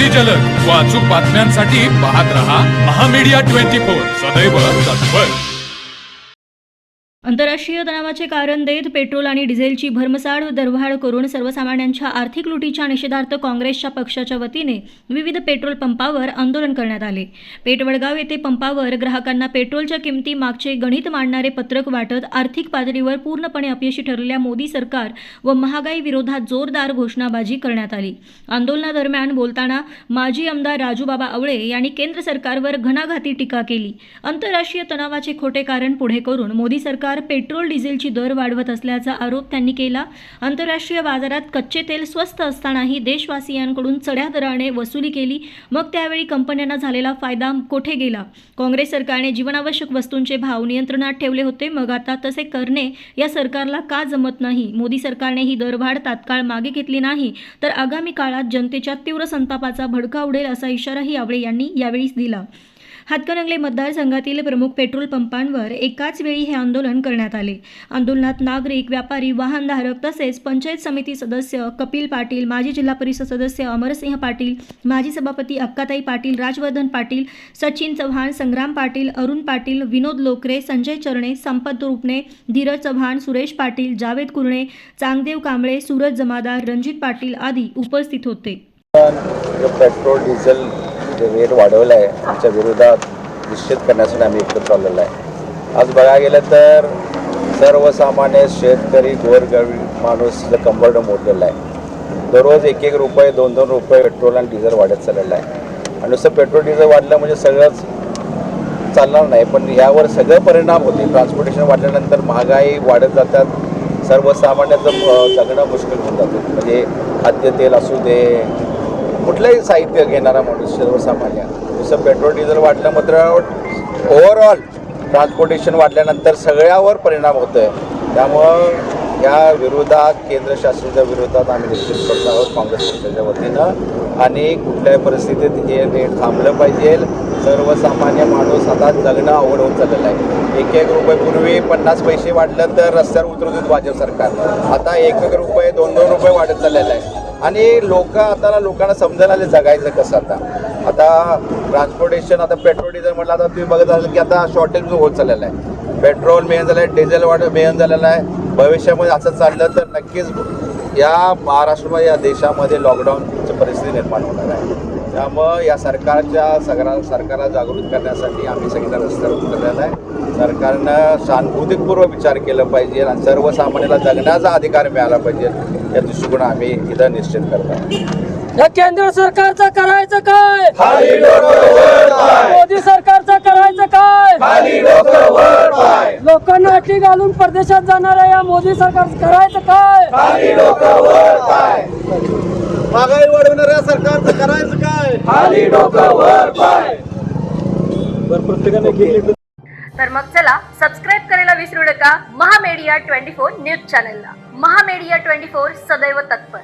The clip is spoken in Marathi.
अति जलद व अचूक बातम्यांसाठी पाहत रहा महामीडिया 24 सदैव तत्पर। आंतरराष्ट्रीय तणावाचे कारण देत पेट्रोल आणि डिझेलची भरमसाठ दरवाढ करून सर्वसामान्यांच्या आर्थिक लुटीच्या निषेधार्थ काँग्रेसच्या पक्षाच्या वतीने विविध पेट्रोल पंपावर आंदोलन करण्यात आले। पेठवडगाव येथे पंपावर ग्राहकांना पेट्रोलच्या किमती मागचे गणित मांडणारे पत्रक वाटत आर्थिक पातळीवर पूर्णपणे अपयशी ठरलेल्या मोदी सरकार व महागाई विरोधात जोरदार घोषणाबाजी करण्यात आली। आंदोलनादरम्यान बोलताना माजी आमदार राजूबाबा आवळे यांनी केंद्र सरकारवर घणाघाती टीका केली। आंतरराष्ट्रीय तणावाचे खोटे कारण पुढे करून मोदी सरकार पेट्रोल डिझेलची दर वाढवत असल्याचा आरोप त्यांनी केला। आंतरराष्ट्रीय बाजारात कच्चे तेल स्वस्त असतानाही देशवासियांकडून चढ्या दराने वसुली केली, मग त्यावेळी कंपन्यांना झालेला फायदा कोठे गेला? काँग्रेस सरकारने जीवनावश्यक वस्तूंचे भाव नियंत्रणात ठेवले होते, मग आता तसे करणे या सरकारला का जमत नाही? मोदी सरकारने ही दरवाढ तात्काळ मागे घेतली नाही तर आगामी काळात जनतेच्या तीव्र संतापाचा भडका उडेल असा इशाराही आवळे यांनी यावेळी दिला। हातकणंगले मतदारसंघातील प्रमुख पेट्रोल पंपांवर एकाच वेळी हे आंदोलन करण्यात आले। आंदोलनात नागरिक, व्यापारी, वाहनधारक तसेच पंचायत समिती सदस्य कपिल पाटील, माजी जिल्हा परिषद सदस्य अमरसिंह पाटील, माजी सभापती अक्काताई पाटील, राजवर्धन पाटील, सचिन चव्हाण, संग्राम पाटील, अरुण पाटील, विनोद लोकरे, संजय चरणे, संपत रुपणे, धीरज चव्हाण, सुरेश पाटील, जावेद कुरणे, चांगदेव कांबळे, सूरज जमादार, रणजित पाटील आदी उपस्थित होते। पेट्रोल डिझेल रेट वाढवला आहे आमच्या विरोधात निश्चित करण्यासाठी आम्ही एकत्र आलेलो आहे। आज बघायला गेलं तर सर्वसामान्य शेतकरी गोरगरीब माणूस कंबरड मोडलेला आहे। दररोज 1-1 रुपये 2-2 रुपये पेट्रोल आणि डिझेल वाढत चाललेलं आहे आणि नुसतं पेट्रोल डिझेल वाढलं म्हणजे सगळंच चालणार नाही, पण यावर सगळं परिणाम होते। ट्रान्सपोर्टेशन वाढल्यानंतर महागाई वाढत जातात, सर्वसामान्याचं जगणं मुश्किल होऊन जातं। म्हणजे खाद्यतेल असू दे, कुठलंही साहित्य घेणारा माणूस सर्वसामान्य, जसं पेट्रोल डिझेल वाढलं मात्र ओव्हरऑल ट्रान्सपोर्टेशन वाढल्यानंतर सगळ्यावर परिणाम होतो आहे। त्यामुळं या विरोधात केंद्र शासनाच्या विरोधात आम्ही निश्चित करत आहोत काँग्रेस पक्षाच्या वतीनं, आणि कुठल्याही परिस्थितीत हे रेट थांबलं पाहिजे। सर्वसामान्य माणूस आता जगणं अवघड होत चाललेलं आहे। 1-1 रुपये पूर्वी 50 पैसे वाढलं तर रस्त्यावर उतरत होतं भाजप सरकार, आता 1-1 रुपये 2-2 रुपये वाढत चाललेलं आहे आणि लोकांना समजायला आले जगायचं कसं। आता ट्रान्सपोर्टेशन, आता पेट्रोल डिझेल म्हटलं, आता तुम्ही बघत असाल की आता शॉर्टेज होत चाललेलं आहे। पेट्रोल मेहन झालं आहे, डिझेल मेहन झालेलं आहे। भविष्यामध्ये असं चाललं तर नक्कीच या महाराष्ट्रामध्ये, या देशामध्ये लॉकडाऊनची परिस्थिती निर्माण होणार आहे। त्यामुळं या सरकारला जागृत करण्यासाठी आम्ही सगळ्यांना रस्त्यावर उतरलेला आहे। सरकारनं सहानुभूतीपूर्वक विचार केला पाहिजे आणि सर्वसामान्याला जगण्याचा अधिकार मिळाला पाहिजे, या दृष्टिकोन आम्ही इथं निश्चित करत आहोत। या केंद्र सरकारचं करायचं काय? मोदी सरकारचं करायचं काय? लोकांना अटी घालून परदेशात जाणाऱ्या या मोदी सरकारचं करायचं काय? महागाई वाढवणाऱ्या सरकारचं करायचं काय? खाली डोकं वर पाय। तर मग चला सबस्क्राईब करायला विसरू नका महामीडिया 24 न्यूज चॅनलला। महामीडिया 24 सदैव तत्पर।